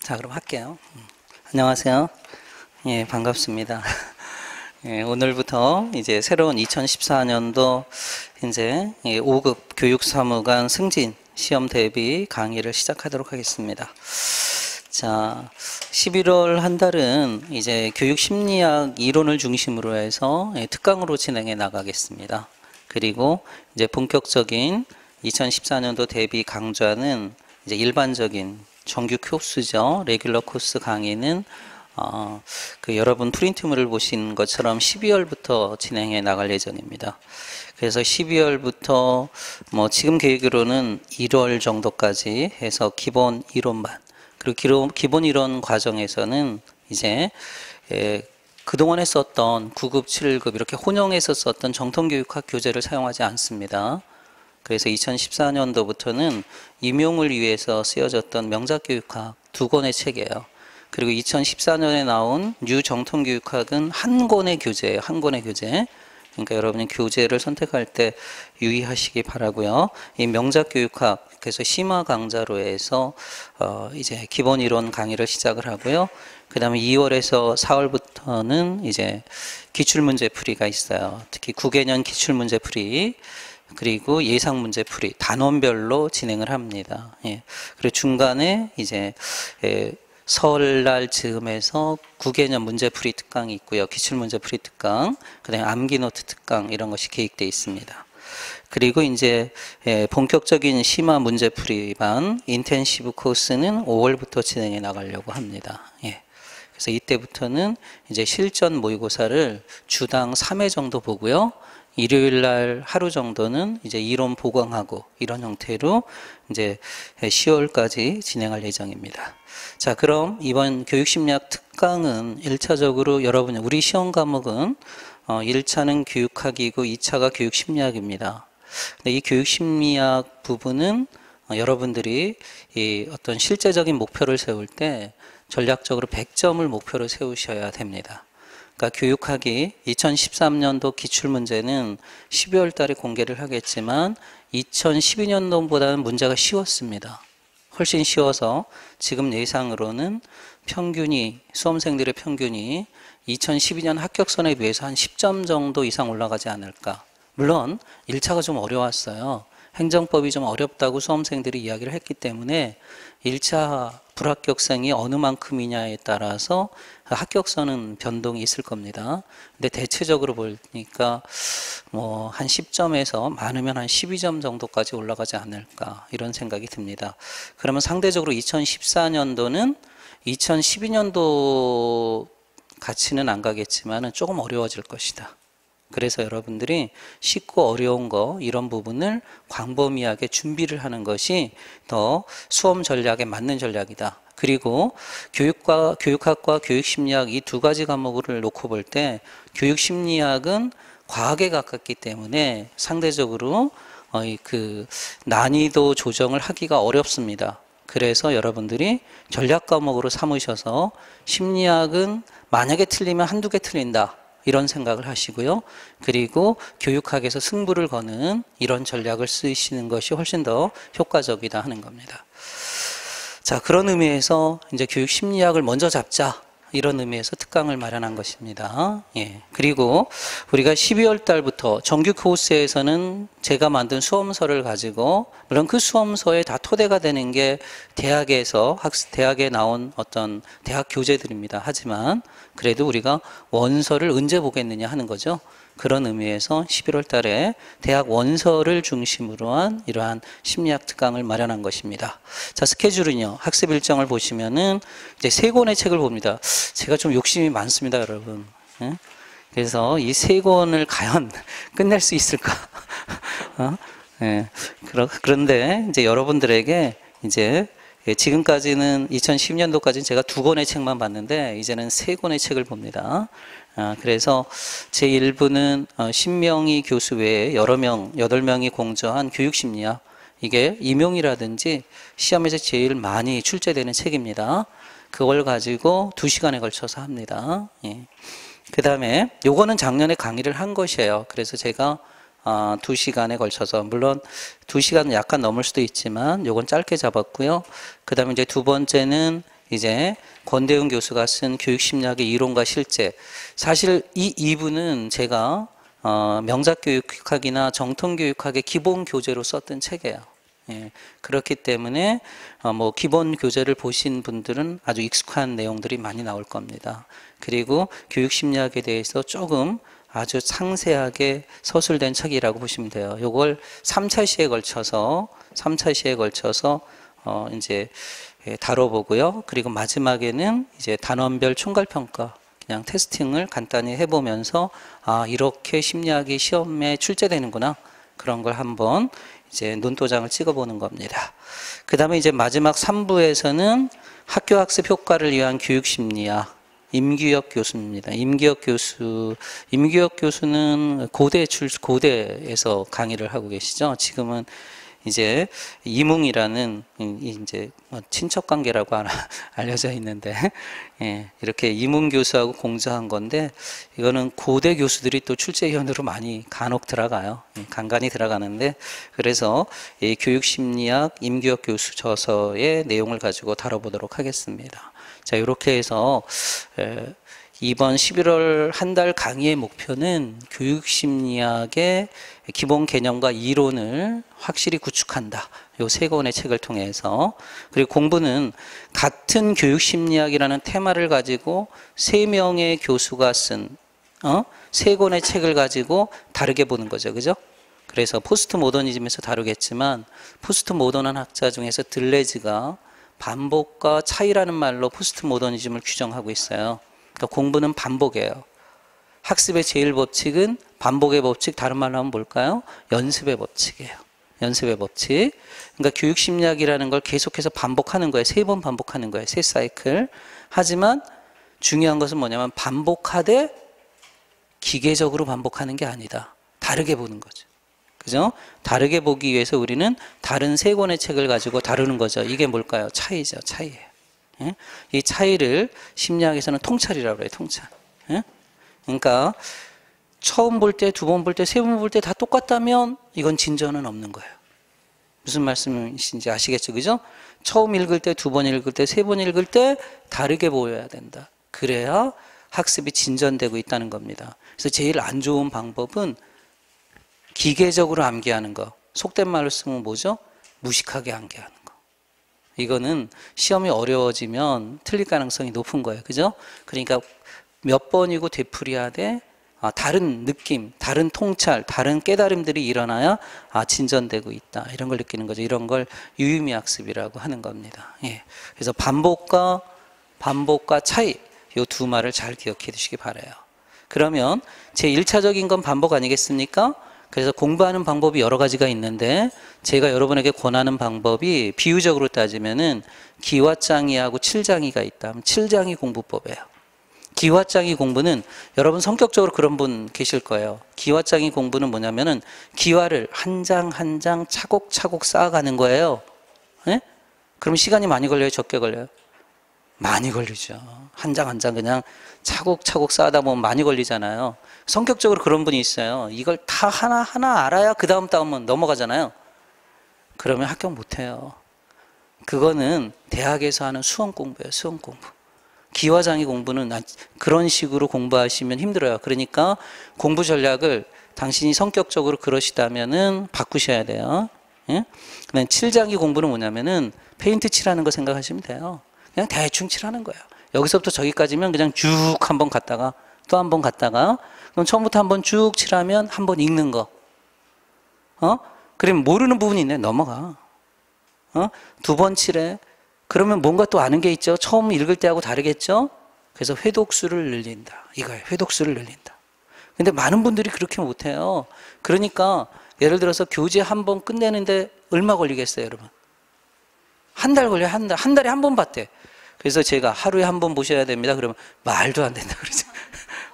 자, 그럼 할게요. 안녕하세요. 예, 반갑습니다. 예, 오늘부터 이제 새로운 2014년도 이제 5급 교육사무관 승진 시험 대비 강의를 시작하도록 하겠습니다. 자, 11월 한 달은 이제 교육심리학 이론을 중심으로 해서 특강으로 진행해 나가겠습니다. 그리고 이제 본격적인 2014년도 대비 강좌는 이제 일반적인 정규 코스죠. 레귤러 코스 강의는 여러분 프린트물을 보신 것처럼 12월부터 진행해 나갈 예정입니다. 그래서 12월부터 지금 계획으로는 1월 정도까지 해서 기본 이론만, 그리고 기본 이론 과정에서는 이제 그동안 했었던 9급, 7급 이렇게 혼용해서 썼던 정통교육학 교재를 사용하지 않습니다. 그래서 2014년도부터는 임용을 위해서 쓰여졌던 명작교육학 2권의 책이에요. 그리고 2014년에 나온 뉴 정통교육학은 한 권의 교재예요. 한 권의 교재. 그러니까 여러분이 교재를 선택할 때 유의하시기 바라고요. 이 명작교육학, 그래서 심화 강좌로 해서 이제 기본 이론 강의를 시작을 하고요. 그 다음에 2월에서 4월부터는 이제 기출문제풀이가 있어요. 특히 9개년 기출문제풀이, 그리고 예상 문제 풀이 단원별로 진행을 합니다. 예. 그리고 중간에 이제 설날 즈음에서 9개년 문제풀이 특강이 있고요. 기출문제풀이 특강, 그다음에 암기노트 특강 이런 것이 계획되어 있습니다. 그리고 이제 본격적인 심화 문제풀이반 인텐시브 코스는 5월부터 진행해 나가려고 합니다. 예. 그래서 이때부터는 이제 실전 모의고사를 주당 3회 정도 보고요. 일요일 날 하루 정도는 이제 이론 보강하고 이런 형태로 이제 10월까지 진행할 예정입니다. 자, 그럼 이번 교육심리학 특강은 1차적으로 여러분, 우리 시험 과목은 1차는 교육학이고 2차가 교육심리학입니다. 근데 이 교육심리학 부분은 여러분들이 이 어떤 실제적인 목표를 세울 때 전략적으로 100점을 목표로 세우셔야 됩니다. 그러니까 교육학이 2013년도 기출문제는 12월 달에 공개를 하겠지만 2012년도보다는 문제가 쉬웠습니다. 훨씬 쉬워서 지금 예상으로는 수험생들의 평균이 2012년 합격선에 비해서 한 10점 정도 이상 올라가지 않을까. 물론 1차가 좀 어려웠어요. 행정법이 좀 어렵다고 수험생들이 이야기를 했기 때문에 1차 불합격생이 어느 만큼이냐에 따라서 합격선은 변동이 있을 겁니다. 근데 대체적으로 보니까 한 10점에서 많으면 한 12점 정도까지 올라가지 않을까 이런 생각이 듭니다. 그러면 상대적으로 2014년도는 2012년도 같이는 안 가겠지만 조금 어려워질 것이다. 그래서 여러분들이 쉽고 어려운 거 이런 부분을 광범위하게 준비를 하는 것이 더 수험 전략에 맞는 전략이다. 그리고 교육학과 교육심리학 이 두 가지 과목을 놓고 볼 때 교육심리학은 과학에 가깝기 때문에 상대적으로 그 난이도 조정을 하기가 어렵습니다. 그래서 여러분들이 전략 과목으로 삼으셔서 심리학은 만약에 틀리면 한두 개 틀린다. 이런 생각을 하시고요. 그리고 교육학에서 승부를 거는 이런 전략을 쓰시는 것이 훨씬 더 효과적이다 하는 겁니다. 자, 그런 의미에서 이제 교육심리학을 먼저 잡자. 이런 의미에서 특강을 마련한 것입니다. 예. 그리고 우리가 12월 달부터 정규 코스에서는 제가 만든 수험서를 가지고, 물론 그 수험서에 다 토대가 되는 게 대학에 나온 어떤 대학 교재들입니다. 하지만 그래도 우리가 원서를 언제 보겠느냐 하는 거죠. 그런 의미에서 11월 달에 대학 원서를 중심으로 한 이러한 심리학 특강을 마련한 것입니다. 자, 스케줄은요. 학습 일정을 보시면은 이제 3권의 책을 봅니다. 제가 좀 욕심이 많습니다, 여러분. 예? 그래서 이 3권을 과연 끝낼 수 있을까? 예. 그런데 이제 여러분들에게 이제 지금까지는 2010년도까지는 제가 2권의 책만 봤는데 이제는 3권의 책을 봅니다. 그래서 제1부는 신명희 교수 외에 여러 명, 8명이 공저한 교육심리학, 이게 임용이라든지 시험에서 제일 많이 출제되는 책입니다. 그걸 가지고 2시간에 걸쳐서 합니다. 예. 그 다음에 요거는 작년에 강의를 한 것이에요. 그래서 제가 2시간에 걸쳐서, 물론 2시간은 약간 넘을 수도 있지만 요건 짧게 잡았고요. 그 다음에 이제 두 번째는 이제 권대웅 교수가 쓴 교육심리학의 이론과 실제. 사실 이 2부는 제가 명작교육학이나 정통교육학의 기본 교재로 썼던 책이에요. 예, 그렇기 때문에 뭐 기본 교재를 보신 분들은 아주 익숙한 내용들이 많이 나올 겁니다. 그리고 교육심리학에 대해서 조금 아주 상세하게 서술된 책이라고 보시면 돼요. 요걸 3차 시에 걸쳐서 이제 다뤄보고요. 그리고 마지막에는 이제 단원별 총괄평가 그냥 테스팅을 간단히 해보면서 아, 이렇게 심리학이 시험에 출제되는구나. 그런 걸 한번 이제 눈도장을 찍어보는 겁니다. 그 다음에 이제 마지막 3부에서는 학교학습 효과를 위한 교육심리학 임규혁 교수입니다. 임규혁 교수는 고대에서 강의를 하고 계시죠. 지금은 이제 이뭉이라는 이제 친척 관계라고 알려져 있는데, 예, 이렇게 이뭉 교수하고 공저한 건데, 이거는 고대 교수들이 또 출제위원으로 많이 간혹 들어가요. 간간히 들어가는데, 그래서 이 교육심리학 임규혁 교수 저서의 내용을 가지고 다뤄보도록 하겠습니다. 자, 이렇게 해서 이번 11월 한 달 강의의 목표는 교육심리학의 기본 개념과 이론을 확실히 구축한다. 요 3권의 책을 통해서. 그리고 공부는 같은 교육심리학이라는 테마를 가지고 3명의 교수가 쓴 3권의 책을 가지고 다르게 보는 거죠. 그죠? 그래서 포스트 모더니즘에서 다루겠지만 포스트 모더한 학자 중에서 들레즈가 반복과 차이라는 말로 포스트 모더니즘을 규정하고 있어요. 그러니까 공부는 반복이에요. 학습의 제1법칙은 반복의 법칙, 다른 말로 하면 뭘까요? 연습의 법칙이에요. 연습의 법칙. 그러니까 교육심리학이라는 걸 계속해서 반복하는 거예요. 3번 반복하는 거예요. 3사이클. 하지만 중요한 것은 뭐냐면 반복하되 기계적으로 반복하는 게 아니다. 다르게 보는 거죠. 그죠? 다르게 보기 위해서 우리는 다른 3권의 책을 가지고 다루는 거죠. 이게 뭘까요? 차이죠. 차이예요. 예? 이 차이를 심리학에서는 통찰이라고 해요. 통찰. 예? 그러니까 처음 볼 때, 2번 볼 때, 3번 볼 때 다 똑같다면 이건 진전은 없는 거예요. 무슨 말씀이신지 아시겠죠? 그죠? 처음 읽을 때, 2번 읽을 때, 3번 읽을 때 다르게 보여야 된다. 그래야 학습이 진전되고 있다는 겁니다. 그래서 제일 안 좋은 방법은 기계적으로 암기하는 거. 속된 말로 쓰면 뭐죠? 무식하게 암기하는 거. 이거는 시험이 어려워지면 틀릴 가능성이 높은 거예요. 그죠? 그러니까 몇 번이고 되풀이하되 다른 느낌, 다른 통찰, 다른 깨달음들이 일어나야 진전되고 있다. 이런 걸 느끼는 거죠. 이런 걸 유의미 학습이라고 하는 겁니다. 예. 그래서 반복과 차이, 이 두 말을 잘 기억해 두시기 바라요. 그러면 제 1차적인 건 반복 아니겠습니까? 그래서 공부하는 방법이 여러 가지가 있는데 제가 여러분에게 권하는 방법이 비유적으로 따지면은 기와장이하고 칠장이가 있다. 7장이 공부법이에요. 기와장이 공부는 여러분 성격적으로 그런 분 계실 거예요. 기와장이 공부는 뭐냐면은 기와를 한 장 한 장 차곡차곡 쌓아가는 거예요. 네? 그럼 시간이 많이 걸려요? 적게 걸려요? 많이 걸리죠. 한 장 한 장 그냥 차곡차곡 쌓다 보면 많이 걸리잖아요. 성격적으로 그런 분이 있어요. 이걸 다 하나하나 알아야 그 다음 넘어가잖아요. 그러면 합격 못해요. 그거는 대학에서 하는 수험 공부예요. 수험 공부. 기와장이 공부는 그런 식으로 공부하시면 힘들어요. 그러니까 공부 전략을 당신이 성격적으로 그러시다면은 바꾸셔야 돼요. 예? 그다음에 7장기 공부는 뭐냐면은 페인트 칠하는 거 생각하시면 돼요. 그냥 대충 칠하는 거예요. 여기서부터 저기까지면 그냥 쭉 한번 갔다가 또 한 번 갔다가 그럼 처음부터 한번 쭉 칠하면 한번 읽는 거. 그러면 모르는 부분이 있네. 넘어가. 2번 칠해. 그러면 뭔가 또 아는 게 있죠. 처음 읽을 때하고 다르겠죠. 그래서 회독수를 늘린다. 이거예요. 회독수를 늘린다. 근데 많은 분들이 그렇게 못해요. 그러니까 예를 들어서 교재 한 번 끝내는데 얼마 걸리겠어요, 여러분? 한 달 걸려요. 한 달. 한 달에 한 번 봤대. 그래서 제가 하루에 한 번 보셔야 됩니다. 그러면 말도 안 된다 그러죠.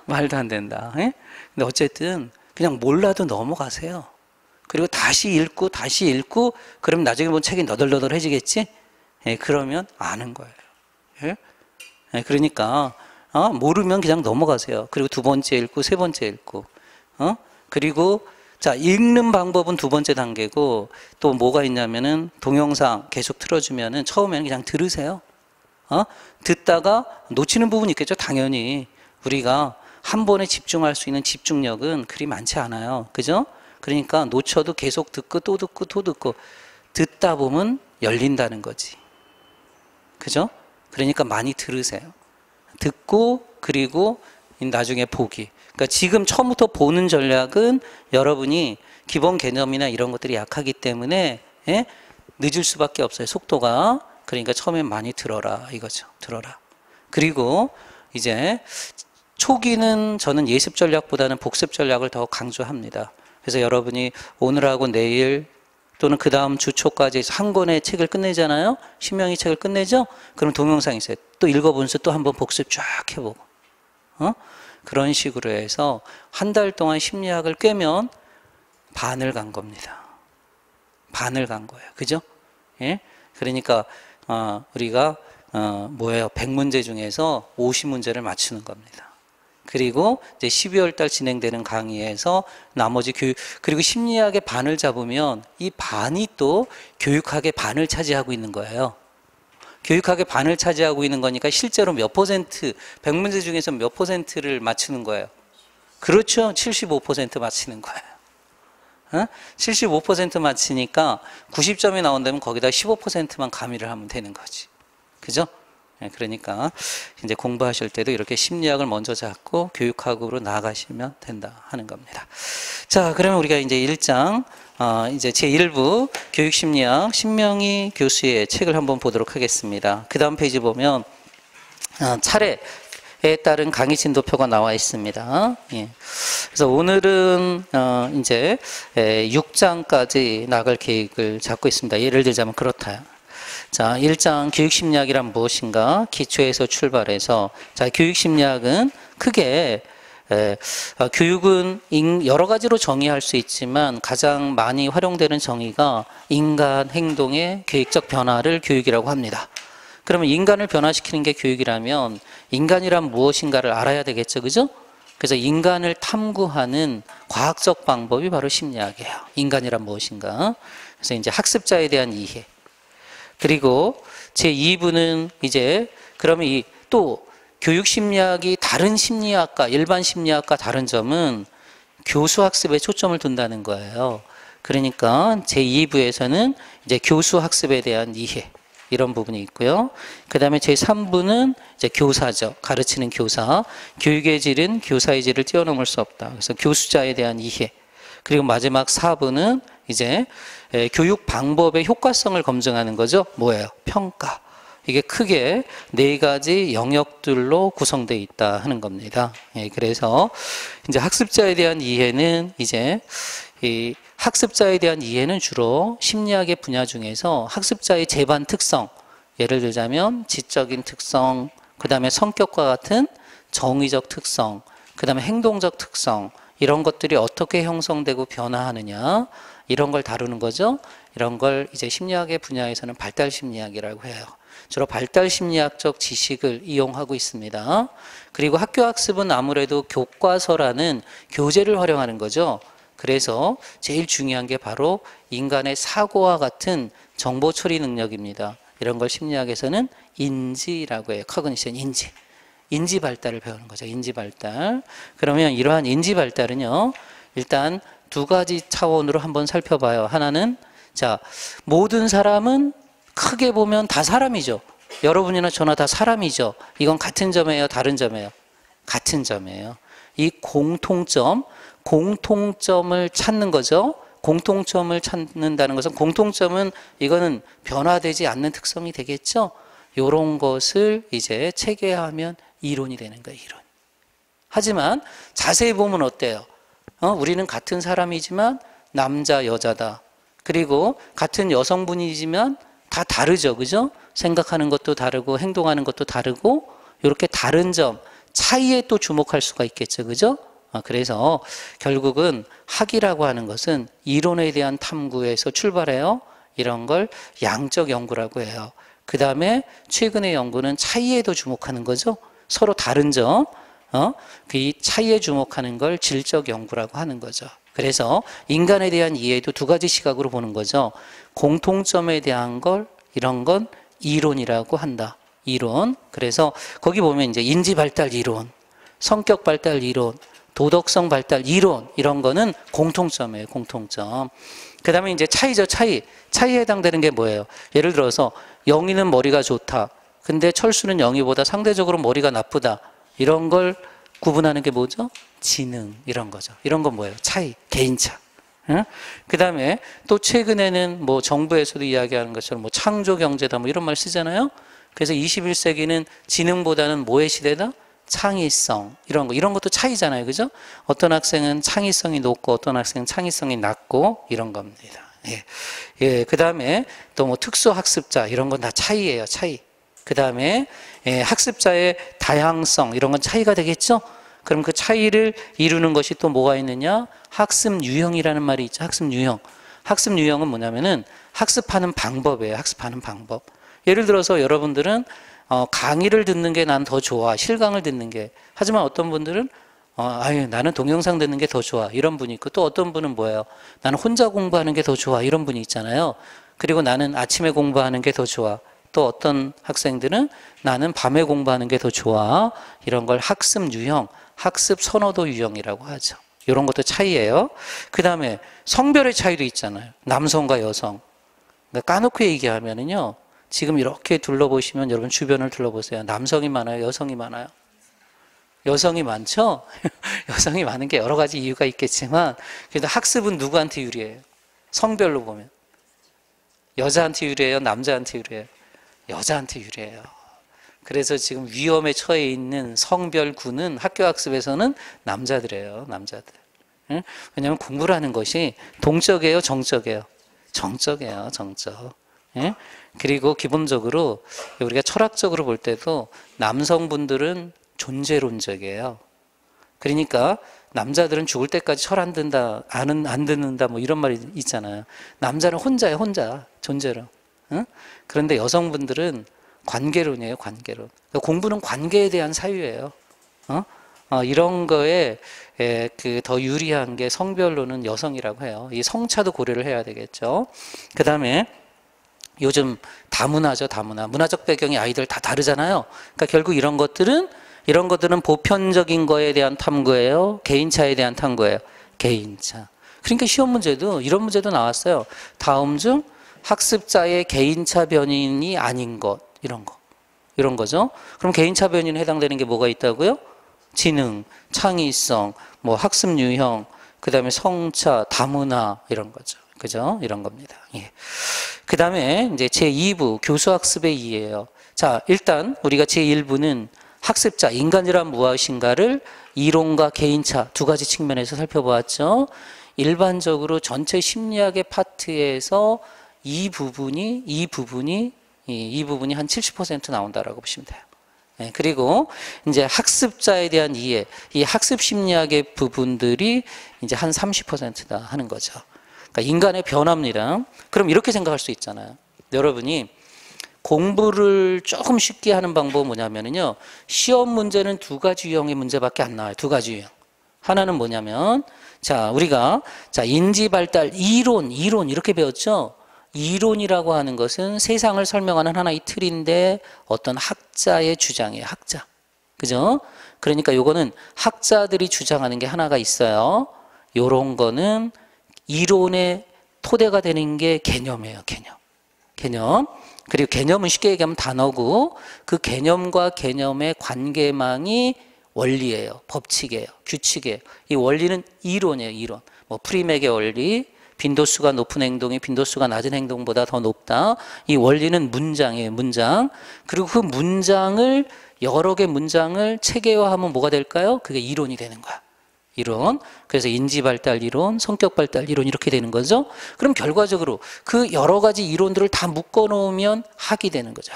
말도 안 된다. 예? 근데 어쨌든 그냥 몰라도 넘어가세요. 그리고 다시 읽고 그러면 나중에 본 책이 너덜너덜해지겠지? 예, 그러면 아는 거예요. 예? 예, 그러니까 모르면 그냥 넘어가세요. 그리고 2번째 읽고 3번째 읽고 그리고 자, 읽는 방법은 2번째 단계고 또 뭐가 있냐면은 동영상 계속 틀어주면은 처음에는 그냥 들으세요. 듣다가 놓치는 부분이 있겠죠. 당연히 우리가 한 번에 집중할 수 있는 집중력은 그리 많지 않아요. 그죠? 그러니까 놓쳐도 계속 듣고 또 듣고 또 듣고 듣다 보면 열린다는 거지. 그죠? 그러니까 많이 들으세요. 듣고 그리고 나중에 보기. 그러니까 지금 처음부터 보는 전략은 여러분이 기본 개념이나 이런 것들이 약하기 때문에 늦을 수밖에 없어요. 속도가. 그러니까 처음엔 많이 들어라 이거죠. 들어라. 그리고 이제 초기는 저는 예습 전략보다는 복습 전략을 더 강조합니다. 그래서 여러분이 오늘하고 내일 또는 그 다음 주 초까지 한 권의 책을 끝내잖아요. 신명기 책을 끝내죠. 그럼 동영상이 있어요. 또 읽어보면서 또 한번 복습 쫙 해보고 그런 식으로 해서 한 달 동안 심리학을 꿰면 반을 간 겁니다. 반을 간 거예요. 그죠? 예? 그러니까 우리가 뭐예요? 100문제 중에서 50문제를 맞추는 겁니다. 그리고 이제 12월 달 진행되는 강의에서 나머지 교육, 그리고 심리학의 반을 잡으면 이 반이 또 교육학의 반을 차지하고 있는 거예요. 교육학의 반을 차지하고 있는 거니까 실제로 몇 퍼센트, 100문제 중에서 몇 퍼센트를 맞추는 거예요? 그렇죠. 75% 맞히는 거예요. 75% 맞히니까 90점이 나온다면 거기다 15%만 가미를 하면 되는 거지. 그죠? 그러니까 이제 공부하실 때도 이렇게 심리학을 먼저 잡고 교육학으로 나아가시면 된다 하는 겁니다. 자, 그러면 우리가 이제 1장, 이제 제1부 교육심리학 신명희 교수의 책을 한번 보도록 하겠습니다. 그 다음 페이지 보면 차례에 따른 강의 진도표가 나와 있습니다. 예. 그래서 오늘은 이제 6장까지 나갈 계획을 잡고 있습니다. 예를 들자면 그렇다. 자, 1장 교육심리학이란 무엇인가? 기초에서 출발해서, 자, 교육심리학은 크게 교육은 여러 가지로 정의할 수 있지만 가장 많이 활용되는 정의가 인간 행동의 계획적 변화를 교육이라고 합니다. 그러면 인간을 변화시키는 게 교육이라면 인간이란 무엇인가를 알아야 되겠죠, 그죠? 그래서 인간을 탐구하는 과학적 방법이 바로 심리학이에요. 인간이란 무엇인가? 그래서 이제 학습자에 대한 이해. 그리고 제2부는 이제 그러면 또 교육심리학이 다른 심리학과 일반 심리학과 다른 점은 교수학습에 초점을 둔다는 거예요. 그러니까 제2부에서는 이제 교수학습에 대한 이해 이런 부분이 있고요. 그 다음에 제3부는 이제 교사죠. 가르치는 교사. 교육의 질은 교사의 질을 뛰어넘을 수 없다. 그래서 교수자에 대한 이해. 그리고 마지막 4부는 이제 교육 방법의 효과성을 검증하는 거죠. 뭐예요? 평가. 이게 크게 4가지 영역들로 구성되어 있다 하는 겁니다. 예, 그래서 이제 학습자에 대한 이해는 이제 이 학습자에 대한 이해는 주로 심리학의 분야 중에서 학습자의 재반 특성, 예를 들자면 지적인 특성, 그 다음에 성격과 같은 정의적 특성, 그 다음에 행동적 특성, 이런 것들이 어떻게 형성되고 변화하느냐 이런 걸 다루는 거죠. 이런 걸 이제 심리학의 분야에서는 발달 심리학이라고 해요. 주로 발달 심리학적 지식을 이용하고 있습니다. 그리고 학교 학습은 아무래도 교과서라는 교재를 활용하는 거죠. 그래서 제일 중요한 게 바로 인간의 사고와 같은 정보 처리 능력입니다. 이런 걸 심리학에서는 인지라고 해요. 커그니션, 인지. 인지 발달을 배우는 거죠. 인지 발달. 그러면 이러한 인지 발달은요, 일단 2가지 차원으로 한번 살펴봐요. 하나는, 자, 모든 사람은 크게 보면 다 사람이죠. 여러분이나 저나 다 사람이죠. 이건 같은 점이에요? 다른 점이에요? 같은 점이에요. 이 공통점을 찾는 거죠. 공통점을 찾는다는 것은, 공통점은 이거는 변화되지 않는 특성이 되겠죠. 이런 것을 이제 체계화하면 이론이 되는 거예요. 이론. 하지만 자세히 보면 어때요? 우리는 같은 사람이지만 남자 여자다. 그리고 같은 여성분이지만 다 다르죠. 그죠? 생각하는 것도 다르고 행동하는 것도 다르고, 이렇게 다른 점, 차이에 또 주목할 수가 있겠죠. 그죠? 그래서 결국은 학이라고 하는 것은 이론에 대한 탐구에서 출발해요. 이런 걸 양적 연구라고 해요. 그 다음에 최근의 연구는 차이에도 주목하는 거죠. 서로 다른 점, 그 차이에 주목하는 걸 질적 연구라고 하는 거죠. 그래서 인간에 대한 이해도 2가지 시각으로 보는 거죠. 공통점에 대한 걸, 이런 건 이론이라고 한다. 이론. 그래서 거기 보면 이제 인지 발달 이론, 성격 발달 이론, 도덕성 발달 이론, 이런 거는 공통점이에요, 공통점. 그 다음에 이제 차이죠, 차이. 차이에 해당되는 게 뭐예요? 예를 들어서 영희는 머리가 좋다. 근데 철수는 영희보다 상대적으로 머리가 나쁘다. 이런 걸 구분하는 게 뭐죠? 지능, 이런 거죠. 이런 건 뭐예요? 차이, 개인차. 응? 그 다음에 또 최근에는 뭐 정부에서도 이야기하는 것처럼 뭐 창조 경제다 뭐 이런 말 쓰잖아요. 그래서 21세기는 지능보다는 뭐의 시대다? 창의성, 이런 것도 차이잖아요. 그죠? 어떤 학생은 창의성이 높고 어떤 학생은 창의성이 낮고 이런 겁니다. 예. 예. 그 다음에 또 뭐 특수학습자 이런 건 다 차이예요. 차이. 그 다음에 예, 학습자의 다양성 이런 건 차이가 되겠죠? 그럼 그 차이를 이루는 것이 또 뭐가 있느냐? 학습 유형이라는 말이 있죠. 학습 유형. 학습 유형은 뭐냐면은 학습하는 방법이에요. 학습하는 방법. 예를 들어서 여러분들은 강의를 듣는 게 난 더 좋아. 실강을 듣는 게. 하지만 어떤 분들은 나는 동영상 듣는 게 더 좋아. 이런 분이 있고 또 어떤 분은 뭐예요? 나는 혼자 공부하는 게 더 좋아. 이런 분이 있잖아요. 그리고 나는 아침에 공부하는 게 더 좋아. 또 어떤 학생들은 나는 밤에 공부하는 게 더 좋아. 이런 걸 학습 유형, 학습 선호도 유형이라고 하죠. 이런 것도 차이예요. 그 다음에 성별의 차이도 있잖아요. 남성과 여성. 그러니까 까놓고 얘기하면은요. 지금 이렇게 둘러보시면 여러분 주변을 둘러보세요. 남성이 많아요? 여성이 많아요? 여성이 많죠? 여성이 많은 게 여러 가지 이유가 있겠지만 그래도 학습은 누구한테 유리해요? 성별로 보면. 여자한테 유리해요? 남자한테 유리해요? 여자한테 유리해요. 그래서 지금 위험에 처해 있는 성별군은 학교 학습에서는 남자들이에요. 남자들. 응? 왜냐하면 공부를 하는 것이 동적이에요? 정적이에요? 정적이에요. 정적. 응? 그리고 기본적으로 우리가 철학적으로 볼 때도 남성분들은 존재론적이에요. 그러니까 남자들은 죽을 때까지 철 안 든다, 안 듣는다 뭐 이런 말이 있잖아요. 남자는 혼자예요. 혼자. 존재론. 응? 그런데 여성분들은 관계론이에요. 관계론. 그러니까 공부는 관계에 대한 사유예요. 이런 거에 그 더 유리한 게 성별로는 여성이라고 해요. 이 성차도 고려를 해야 되겠죠. 그 다음에 요즘 다문화죠. 다문화. 문화적 배경이 아이들 다 다르잖아요. 그러니까 결국 이런 것들은 보편적인 거에 대한 탐구예요. 개인차에 대한 탐구예요. 개인차. 그러니까 시험 문제도 이런 문제도 나왔어요. 다음 중 학습자의 개인차 변인이 아닌 것. 이런 거죠. 그럼 개인차 변인에 해당되는 게 뭐가 있다고요? 지능, 창의성, 뭐 학습 유형, 그 다음에 성차, 다문화 이런 거죠. 그죠? 이런 겁니다. 예. 그 다음에 이제 제2부 교수학습의 이해예요. 자, 일단 우리가 제1부는 학습자, 인간이란 무엇인가를 이론과 개인차 두 가지 측면에서 살펴보았죠. 일반적으로 전체 심리학의 파트에서 이 부분이 한 70% 나온다라고 보시면 돼요. 네, 그리고 이제 학습자에 대한 이해, 이 학습 심리학의 부분들이 이제 한 30%다 하는 거죠. 그러니까 인간의 변화입니다. 그럼 이렇게 생각할 수 있잖아요. 여러분이 공부를 조금 쉽게 하는 방법은 뭐냐면요. 시험 문제는 두 가지 유형의 문제밖에 안 나와요. 두 가지 유형. 하나는 뭐냐면, 우리가 인지 발달 이론 이렇게 배웠죠. 이론이라고 하는 것은 세상을 설명하는 하나의 틀인데 어떤 학자의 주장이에요. 학자. 그죠? 그러니까 요거는 학자들이 주장하는 게 하나가 있어요. 요런 거는 이론의 토대가 되는 게 개념이에요. 개념. 그리고 개념은 쉽게 얘기하면 단어고 그 개념과 개념의 관계망이 원리예요. 법칙이에요. 규칙이에요. 이 원리는 이론이에요. 이론. 뭐 프리맥의 원리, 빈도수가 높은 행동이 빈도수가 낮은 행동보다 더 높다. 이 원리는 문장이에요. 문장. 그리고 그 문장을 여러 개 문장을 체계화하면 뭐가 될까요? 그게 이론이 되는 거야. 이론. 그래서 인지발달 이론, 성격발달 이론 이렇게 되는 거죠. 그럼 결과적으로 그 여러 가지 이론들을 다 묶어놓으면 학이 되는 거죠.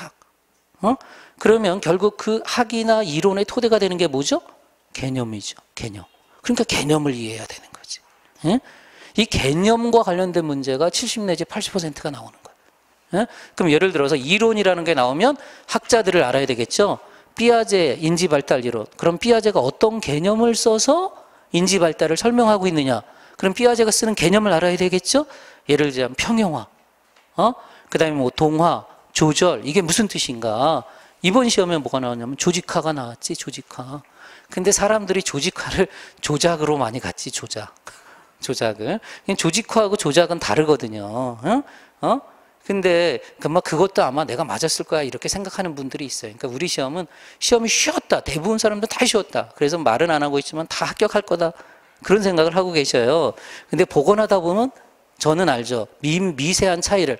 학. 그러면 결국 그 학이나 이론의 토대가 되는 게 뭐죠? 개념이죠. 개념. 그러니까 개념을 이해해야 되는 거지. 예? 이 개념과 관련된 문제가 70 내지 80%가 나오는 거예요. 예? 그럼 예를 들어서 이론이라는 게 나오면 학자들을 알아야 되겠죠. 피아제 인지발달 이론. 그럼 피아제가 어떤 개념을 써서 인지발달을 설명하고 있느냐. 그럼 피아제가 쓰는 개념을 알아야 되겠죠. 예를 들자면 평형화, 그 다음에 뭐 동화, 조절 이게 무슨 뜻인가. 이번 시험에 뭐가 나왔냐면 조직화가 나왔지, 조직화. 근데 사람들이 조직화를 조작으로 많이 갔지, 조작을. 조직화하고 조작은 다르거든요. 근데 그것도 아마 내가 맞았을 거야 이렇게 생각하는 분들이 있어요. 그러니까 우리 시험이 쉬웠다. 대부분 사람들 다 쉬웠다. 그래서 말은 안 하고 있지만 다 합격할 거다. 그런 생각을 하고 계셔요. 근데 보고 나다 보면 저는 알죠. 미세한 차이를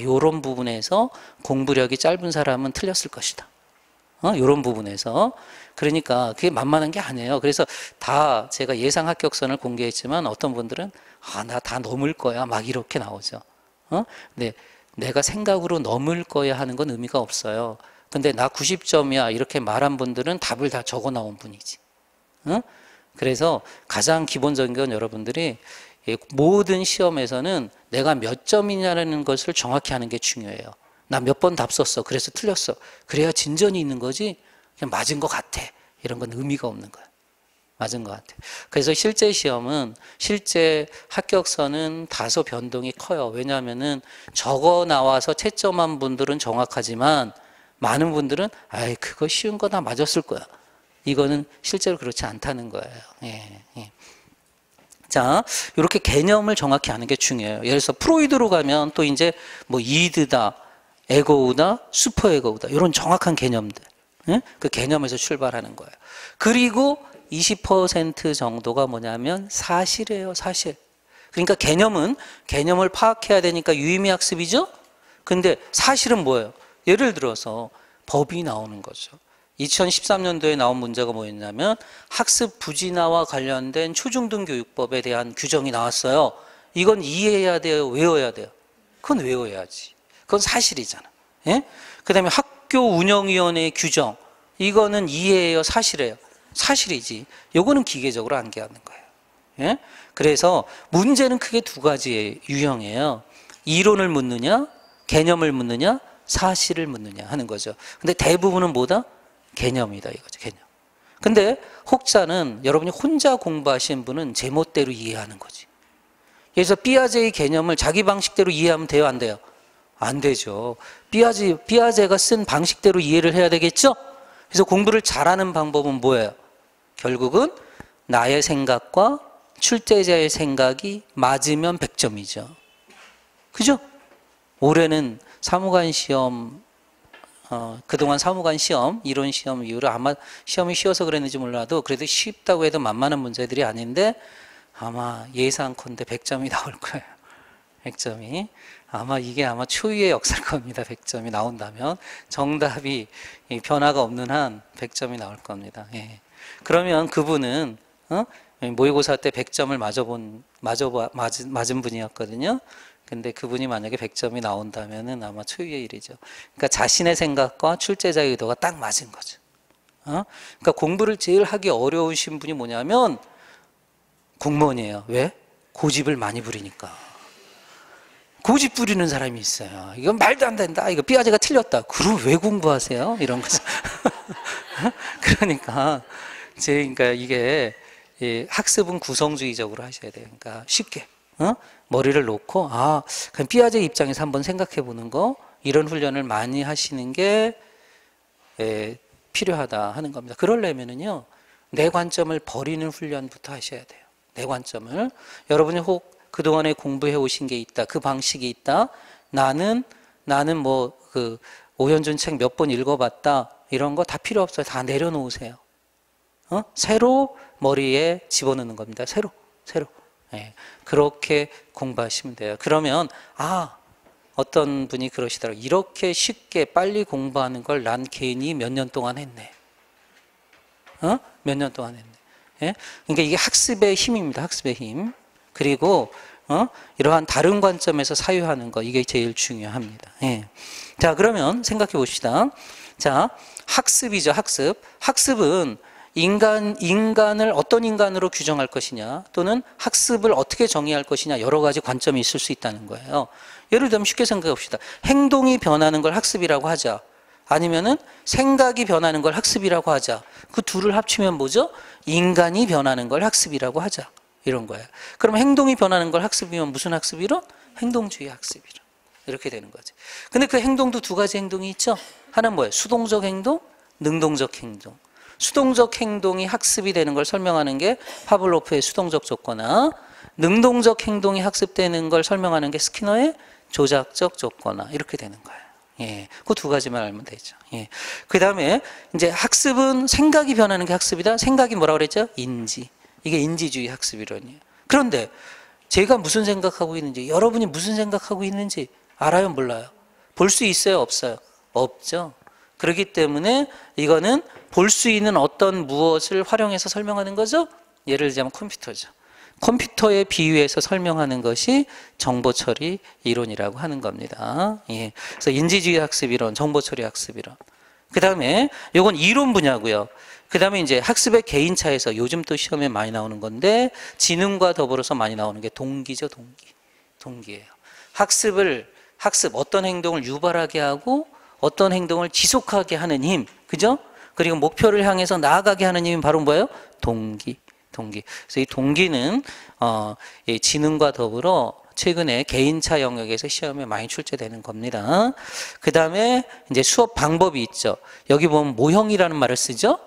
요런 부분에서 공부력이 짧은 사람은 틀렸을 것이다. 요런 부분에서. 그러니까 그게 만만한 게 아니에요. 그래서 다 제가 예상 합격선을 공개했지만 어떤 분들은 나 다 넘을 거야 막 이렇게 나오죠. 근데 내가 생각으로 넘을 거야 하는 건 의미가 없어요. 근데 나 90점이야 이렇게 말한 분들은 답을 다 적어 나온 분이지. 그래서 가장 기본적인 건 여러분들이 모든 시험에서는 내가 몇 점이냐는 것을 정확히 하는 게 중요해요. 나 몇 번 답 썼어. 그래서 틀렸어. 그래야 진전이 있는 거지. 그냥 맞은 것 같아. 이런 건 의미가 없는 거야. 맞은 것 같아. 그래서 실제 시험은, 실제 합격선은 다소 변동이 커요. 왜냐하면은 적어 나와서 채점한 분들은 정확하지만 많은 분들은 그거 쉬운 거 다 맞았을 거야. 이거는 실제로 그렇지 않다는 거예요. 예. 자, 이렇게 개념을 정확히 아는 게 중요해요. 예를 들어서 프로이드로 가면 또 이제 뭐 이드다, 에고우다, 슈퍼에고우다 이런 정확한 개념들. 그 개념에서 출발하는 거예요. 그리고 20% 정도가 뭐냐면 사실이에요, 사실. 그러니까 개념을 파악해야 되니까 유의미 학습이죠? 근데 사실은 뭐예요? 예를 들어서 법이 나오는 거죠. 2013년도에 나온 문제가 뭐였냐면 학습 부진화와 관련된 초중등교육법에 대한 규정이 나왔어요. 이건 이해해야 돼요? 외워야 돼요? 그건 외워야지. 그건 사실이잖아. 예? 그 다음에 학교 운영위원회의 규정. 이거는 이해해요? 사실이에요? 사실이지. 요거는 기계적으로 암기하는 거예요. 예? 그래서 문제는 크게 두 가지의 유형이에요. 이론을 묻느냐, 개념을 묻느냐, 사실을 묻느냐 하는 거죠. 근데 대부분은 뭐다? 개념이다 이거죠. 개념. 근데 혹자는 여러분이 혼자 공부하신 분은 제멋대로 이해하는 거지. 그래서 삐아제의 개념을 자기 방식대로 이해하면 돼요, 안 돼요? 안 되죠. 삐아제가 쓴 방식대로 이해를 해야 되겠죠? 그래서 공부를 잘하는 방법은 뭐예요? 결국은 나의 생각과 출제자의 생각이 맞으면 100점이죠. 그죠? 올해는 사무관 시험, 그동안 사무관 시험, 이론 시험 이후로 아마 시험이 쉬워서 그랬는지 몰라도 그래도 쉽다고 해도 만만한 문제들이 아닌데 아마 예상컨대 100점이 나올 거예요. 100점이. 이게 초유의 역사일 겁니다. 100점이 나온다면. 정답이 변화가 없는 한 100점이 나올 겁니다. 예. 그러면 그분은, 모의고사 때 100점을 맞은 분이었거든요. 근데 그분이 만약에 100점이 나온다면은 아마 초유의 일이죠. 그러니까 자신의 생각과 출제자의 의도가 딱 맞은 거죠. 그러니까 공부를 제일 하기 어려우신 분이 뭐냐면 공무원이에요. 왜? 고집을 많이 부리니까. 고집 부리는 사람이 있어요. 이건 말도 안 된다. 이거 삐아제가 틀렸다. 그럼 왜 공부하세요? 이런 거죠. 그러니까 이게 학습은 구성주의적으로 하셔야 돼요. 그러니까 쉽게 머리를 놓고 그냥 삐아제 입장에서 한번 생각해 보는 거, 이런 훈련을 많이 하시는 게 필요하다 하는 겁니다. 그러려면은요, 내 관점을 버리는 훈련부터 하셔야 돼요. 내 관점을. 여러분이 혹 그동안에 공부해 오신 게 있다, 그 방식이 있다, 나는 오현준 책 몇 번 읽어봤다, 이런 거 다 필요 없어요. 다 내려놓으세요. 새로 머리에 집어넣는 겁니다. 새로. 예, 그렇게 공부하시면 돼요. 그러면 어떤 분이 그러시더라고요. 이렇게 쉽게 빨리 공부하는 걸 난 괜히 몇 년 동안 했네. 몇 년 동안 했네. 예? 그러니까 이게 학습의 힘입니다. 학습의 힘. 그리고 이러한 다른 관점에서 사유하는 거, 이게 제일 중요합니다. 예. 자, 그러면 생각해 봅시다. 자, 학습이죠. 학습은 인간을 어떤 인간으로 규정할 것이냐, 또는 학습을 어떻게 정의할 것이냐, 여러 가지 관점이 있을 수 있다는 거예요. 예를 들면 쉽게 생각해 봅시다. 행동이 변하는 걸 학습이라고 하자. 아니면은 생각이 변하는 걸 학습이라고 하자. 그 둘을 합치면 뭐죠? 인간이 변하는 걸 학습이라고 하자. 이런 거예요. 그럼 행동이 변하는 걸 학습이면 무슨 학습이론? 행동주의 학습이론. 이렇게 되는 거지. 근데 그 행동도 두 가지 행동이 있죠. 하나는 뭐예요? 수동적 행동, 능동적 행동. 수동적 행동이 학습이 되는 걸 설명하는 게 파블로프의 수동적 조건화, 능동적 행동이 학습되는 걸 설명하는 게 스키너의 조작적 조건화. 이렇게 되는 거예요. 예, 그 두 가지만 알면 되죠. 예. 그 다음에 이제 학습은 생각이 변하는 게 학습이다. 생각이 뭐라고 그랬죠? 인지. 이게 인지주의 학습 이론이에요. 그런데 제가 무슨 생각하고 있는지, 여러분이 무슨 생각하고 있는지 알아요? 몰라요? 볼 수 있어요? 없어요? 없죠. 그렇기 때문에 이거는 볼 수 있는 어떤 무엇을 활용해서 설명하는 거죠? 예를 들자면 컴퓨터죠. 컴퓨터에 비유해서 설명하는 것이 정보처리 이론이라고 하는 겁니다. 예. 그래서 인지주의 학습 이론, 정보처리 학습 이론. 그 다음에 이건 이론 분야고요. 그 다음에 이제 학습의 개인차에서 요즘 또 시험에 많이 나오는 건데 지능과 더불어서 많이 나오는 게 동기죠. 동기예요. 학습, 어떤 행동을 유발하게 하고 어떤 행동을 지속하게 하는 힘. 그죠? 그리고 목표를 향해서 나아가게 하는 힘이 바로 뭐예요? 동기. 그래서 이 동기는 이 지능과 더불어 최근에 개인차 영역에서 시험에 많이 출제되는 겁니다. 그 다음에 이제 수업 방법이 있죠. 여기 보면 모형이라는 말을 쓰죠.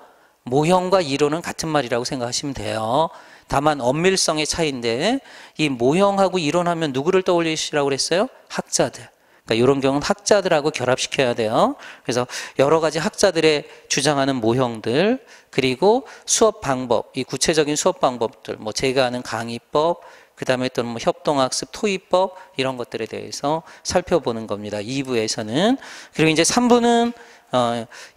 모형과 이론은 같은 말이라고 생각하시면 돼요. 다만 엄밀성의 차이인데 이 모형하고 이론하면 누구를 떠올리시라고 그랬어요? 학자들. 그러니까 이런 경우는 학자들하고 결합시켜야 돼요. 그래서 여러 가지 학자들의 주장하는 모형들, 그리고 수업 방법, 이 구체적인 수업 방법들, 뭐 제가 아는 강의법, 그 다음에 또 뭐 협동학습, 토의법 이런 것들에 대해서 살펴보는 겁니다. 2부에서는. 그리고 이제 3부는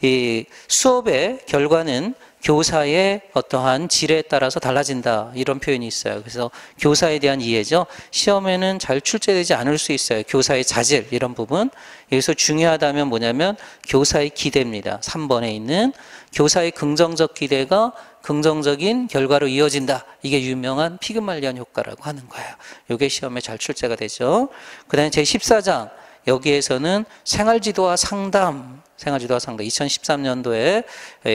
이 수업의 결과는 교사의 어떠한 질에 따라서 달라진다 이런 표현이 있어요. 그래서 교사에 대한 이해죠. 시험에는 잘 출제되지 않을 수 있어요. 교사의 자질 이런 부분. 여기서 중요하다면 뭐냐면 교사의 기대입니다. 3번에 있는 교사의 긍정적 기대가 긍정적인 결과로 이어진다. 이게 유명한 피그말리안 효과라고 하는 거예요. 이게 시험에 잘 출제가 되죠. 그 다음에 제14장 여기에서는 생활지도와 상담 2013년도에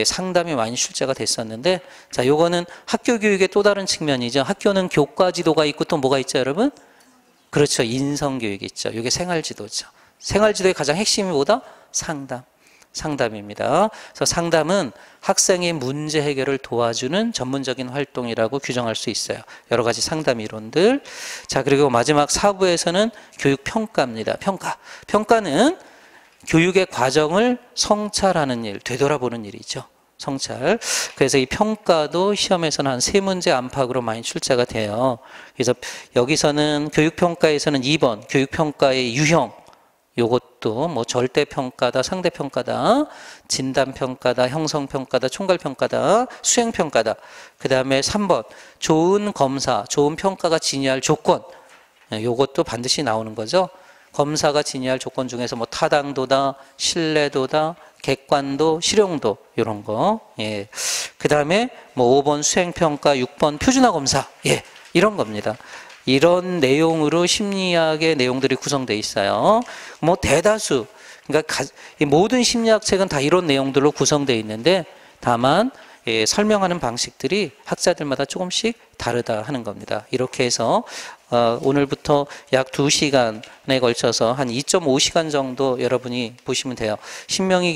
상담이 많이 출제가 됐었는데, 자, 요거는 학교 교육의 또 다른 측면이죠. 학교는 교과 지도가 있고 또 뭐가 있죠, 여러분? 그렇죠. 인성 교육이 있죠. 이게 생활지도죠. 생활지도의 가장 핵심이 뭐다? 상담입니다. 그래서 상담은 학생의 문제 해결을 도와주는 전문적인 활동이라고 규정할 수 있어요. 여러 가지 상담 이론들. 자, 그리고 마지막 4부에서는 교육평가입니다. 평가는 교육의 과정을 성찰하는 일, 되돌아보는 일이죠. 성찰. 그래서 이 평가도 시험에서는 한 3문제 안팎으로 많이 출제가 돼요. 그래서 여기서는 교육평가에서는 2번, 교육평가의 유형. 요것도 뭐 절대평가다, 상대평가다, 진단평가다, 형성평가다, 총괄평가다, 수행평가다. 그 다음에 3번, 좋은 검사, 좋은 평가가 지니할 조건. 요것도 반드시 나오는 거죠. 검사가 지니할 조건 중에서 뭐 타당도다, 신뢰도다, 객관도, 실용도 이런 거. 예. 그 다음에 뭐 5번 수행평가, 6번 표준화 검사. 예. 이런 겁니다. 이런 내용으로 심리학의 내용들이 구성되어 있어요. 뭐 대다수, 그러니까 모든 심리학 책은 다 이런 내용들로 구성되어 있는데 다만 설명하는 방식들이 학자들마다 조금씩 다르다 하는 겁니다. 이렇게 해서 오늘부터 약 2시간에 걸쳐서 한 2.5시간 정도 여러분이 보시면 돼요. 신명희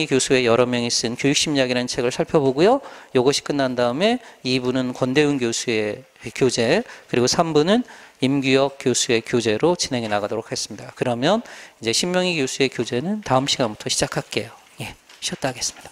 교수의 여러 명이 쓴 교육심리학이라는 책을 살펴보고요. 이것이 끝난 다음에 2부는 권대훈 교수의 교재, 그리고 3부는 임규혁 교수의 교재로 진행해 나가도록 하겠습니다. 그러면 이제 신명희 교수의 교재는 다음 시간부터 시작할게요. 예, 쉬었다 하겠습니다.